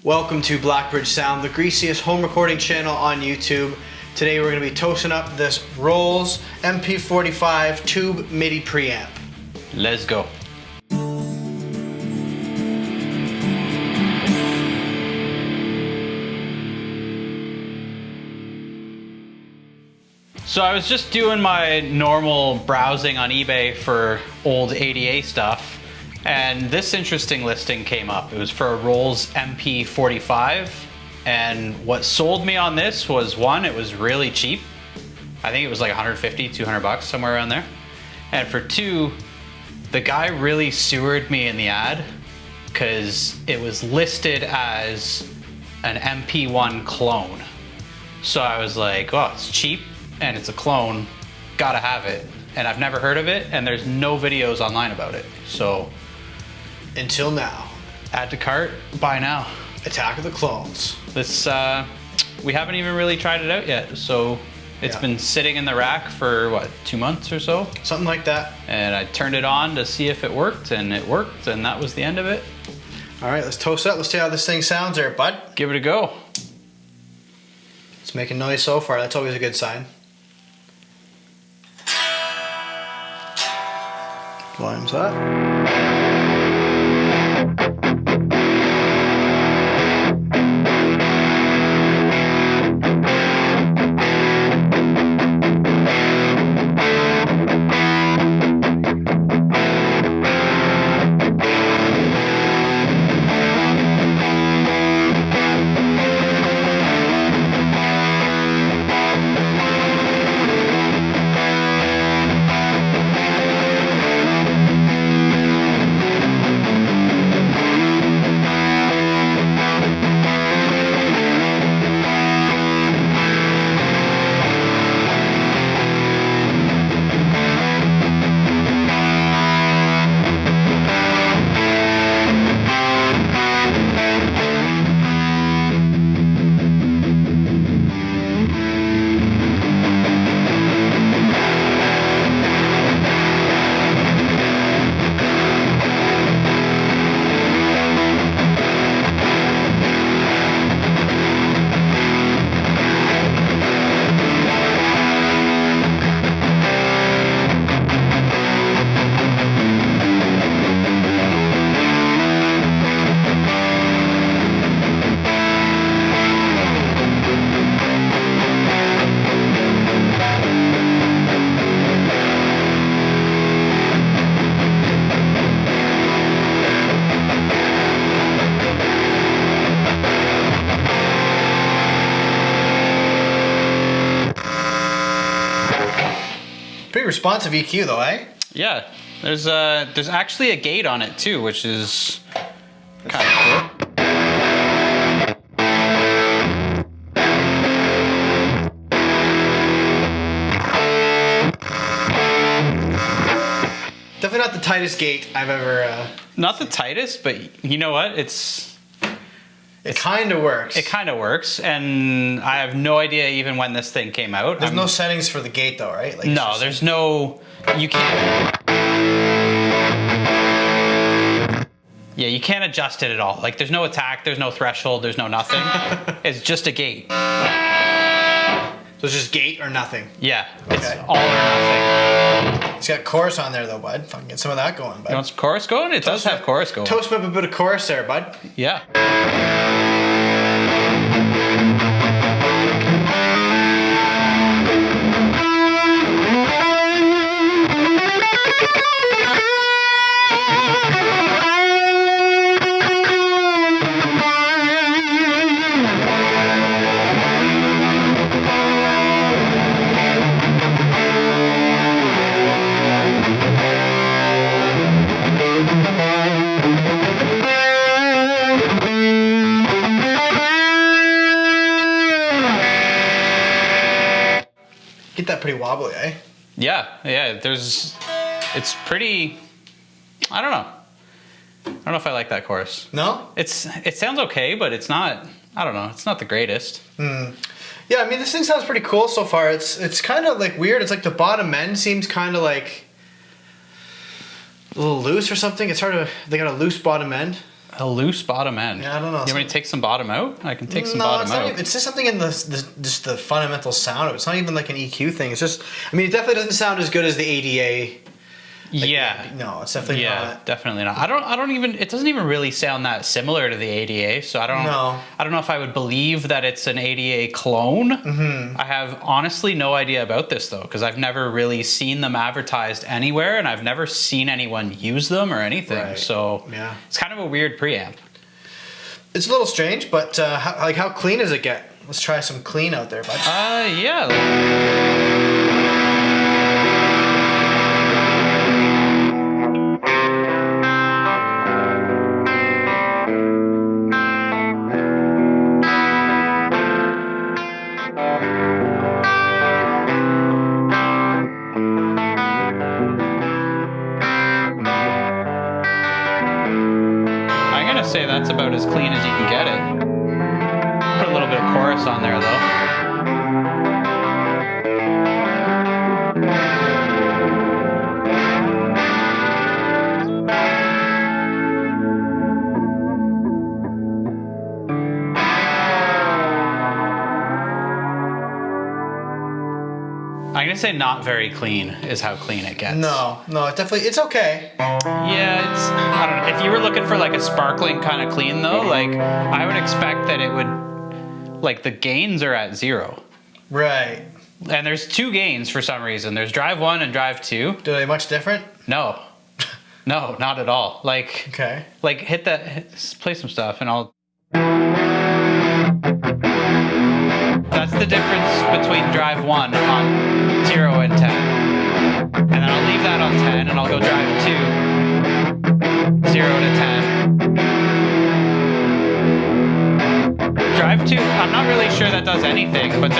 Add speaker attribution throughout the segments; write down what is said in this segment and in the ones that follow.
Speaker 1: Welcome to Blackbridge Sound, the greasiest home recording channel on YouTube. Today we're going to be toasting up this Rolls MP45 tube Midi Preamp.
Speaker 2: Let's go. So I was just doing my normal browsing on eBay for old ADA stuff, and this interesting listing came up. It was for a Rolls MP45, and what sold me on this was, one, it was really cheap. I think it was like 150, 200 bucks, somewhere around there. And for two, the guy really sewered me in the ad because it was listed as an MP-1 clone. So I was like, oh, it's cheap and it's a clone, gotta have it. And I've never heard of it, and there's no videos online about it. So
Speaker 1: until now,
Speaker 2: add to cart, buy now.
Speaker 1: Attack of the Clones.
Speaker 2: This, we haven't even really tried it out yet. So it's been sitting in the rack for what, 2 months or so?
Speaker 1: Something like that.
Speaker 2: And I turned it on to see if it worked, and it worked, and that was the end of it.
Speaker 1: All right, let's toast it up. Let's see how this thing sounds there, bud.
Speaker 2: Give it a go.
Speaker 1: It's making noise so far. That's always a good sign. Volume's up. Pretty responsive EQ though, eh?
Speaker 2: Yeah, there's actually a gate on it too, which is kind of cool.
Speaker 1: Definitely not the tightest gate I've ever...
Speaker 2: Not the tightest, but you know what?
Speaker 1: It kind of works.
Speaker 2: It kind of works, and I have no idea even when this thing came out.
Speaker 1: There's no settings for the gate though, right? Like
Speaker 2: no, there's no... You can't... Yeah, you can't adjust it at all. Like, there's no attack, there's no threshold, there's no nothing. It's just a gate.
Speaker 1: So it's just gate or nothing?
Speaker 2: Yeah, it's all or nothing.
Speaker 1: It's got chorus on there though, bud. Fucking get some of that going, bud.
Speaker 2: You want some chorus going? It does have chorus going.
Speaker 1: Toast me up a bit of chorus there, bud.
Speaker 2: Yeah.
Speaker 1: Get that pretty wobbly, eh?
Speaker 2: Yeah, it's pretty, I don't know. I don't know if I like that chorus.
Speaker 1: No?
Speaker 2: It sounds okay, but it's not, I don't know, it's not the greatest.
Speaker 1: Yeah, I mean, this thing sounds pretty cool so far. It's kind of like weird. It's like the bottom end seems kind of like a little loose or something. It's hard to, they got a loose bottom end.
Speaker 2: A loose bottom end.
Speaker 1: Yeah, I don't know.
Speaker 2: You want me to take some bottom out? I can take some bottom out.
Speaker 1: It's just something in just the fundamental sound of it. It's not even like an EQ thing. It's just, I mean, it definitely doesn't sound as good as the ADA.
Speaker 2: Yeah.
Speaker 1: No, it's definitely not.
Speaker 2: Definitely not. I don't even, it doesn't even really sound that similar to the ADA, so I don't know if I would believe that it's an ADA clone. I have honestly no idea about this though, because I've never really seen them advertised anywhere, and I've never seen anyone use them or anything.
Speaker 1: Right.
Speaker 2: So
Speaker 1: yeah,
Speaker 2: it's kind of a weird preamp.
Speaker 1: It's a little strange, but how clean does it get? Let's try some clean out there, bud.
Speaker 2: Yeah. Say that's about as clean as you can get it. Put a little bit of chorus on there though. I'm gonna say not very clean is how clean it gets.
Speaker 1: No, it's okay.
Speaker 2: Yeah, I don't know. If you were looking for like a sparkling kind of clean though, like I would expect that it would, like the gains are at 0.
Speaker 1: Right.
Speaker 2: And there's 2 gains for some reason. There's drive 1 and drive 2.
Speaker 1: Do they much different?
Speaker 2: No. No, not at all. Like,
Speaker 1: okay.
Speaker 2: Like play some stuff and I'll. That's the difference between drive 1 on 0 and 10. And then I'll leave that on 10 and I'll go drive 2, 0 to 10. Drive 2, I'm not really sure that does anything, but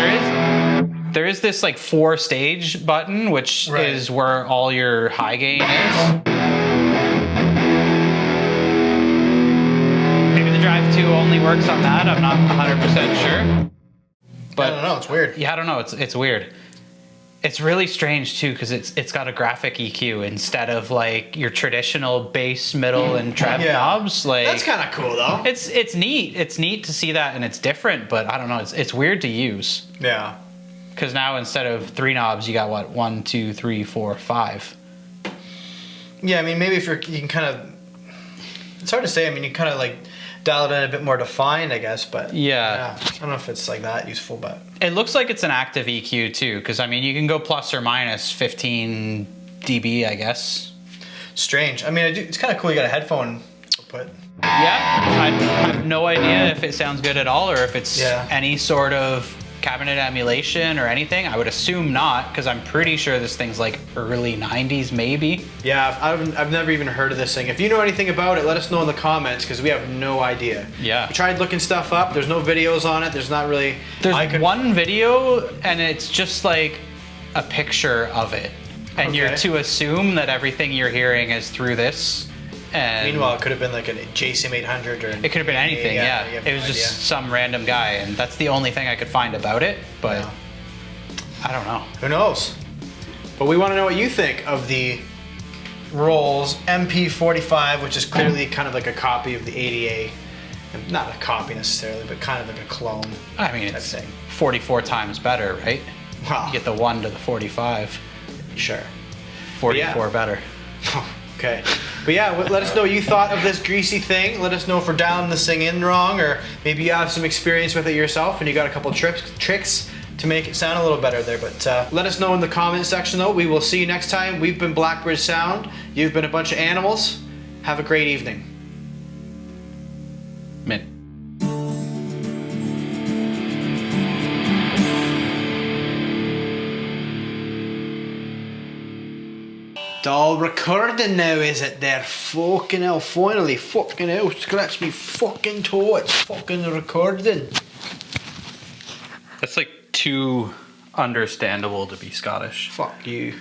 Speaker 2: there is this like 4-stage button, which is where all your high gain is. Maybe the drive 2 only works on that, I'm not 100% sure. But
Speaker 1: I don't know, it's weird.
Speaker 2: Yeah, I don't know, it's weird. It's really strange too, because it's got a graphic EQ instead of like your traditional bass, middle, and treble knobs. Like
Speaker 1: that's kind of cool though.
Speaker 2: It's neat. It's neat to see that, and it's different. But I don't know. It's weird to use.
Speaker 1: Yeah.
Speaker 2: Because now instead of 3 knobs, you got what 1, 2, 3, 4, 5.
Speaker 1: Yeah, I mean maybe if you can kind of. It's hard to say. I mean you kind of like dial it in a bit more defined, I guess, but
Speaker 2: yeah.
Speaker 1: I don't know if it's like that useful, but
Speaker 2: it looks like it's an active EQ too, because I mean you can go plus or minus 15 dB, I guess.
Speaker 1: Strange. I mean, it's kind of cool. You got a headphone output.
Speaker 2: Yeah, I have no idea if it sounds good at all, or if it's any sort of cabinet emulation or anything. I would assume not, because I'm pretty sure this thing's like early 90s maybe.
Speaker 1: Yeah, I've never even heard of this thing. If you know anything about it, let us know in the comments, because we have no idea.
Speaker 2: Yeah.
Speaker 1: We tried looking stuff up. There's no videos on it. There's not really...
Speaker 2: There's one video, and it's just like a picture of it. And you're to assume that everything you're hearing is through this. And
Speaker 1: meanwhile, it could have been like a JSIM 800 or... It
Speaker 2: could have been anything, yeah. It was just some random guy, and that's the only thing I could find about it, but I don't know.
Speaker 1: Who knows? But we want to know what you think of the Rolls MP45, which is clearly kind of like a copy of the ADA. Not a copy necessarily, but kind of like a clone.
Speaker 2: I mean, it's 44 times better, right?
Speaker 1: Wow.
Speaker 2: You get the 1 to the 45.
Speaker 1: Sure.
Speaker 2: 44 better.
Speaker 1: Okay. But yeah, let us know what you thought of this greasy thing. Let us know if we're dialing this thing in wrong, or maybe you have some experience with it yourself and you got a couple tricks to make it sound a little better there. But let us know in the comment section though. We will see you next time. We've been Blackbird Sound. You've been a bunch of animals. Have a great evening.
Speaker 2: Mint.
Speaker 1: It's all recording now, is it there? Fucking hell, finally. Fucking hell, scratch me fucking toe. It's fucking recording.
Speaker 2: That's like too understandable to be Scottish.
Speaker 1: Fuck you.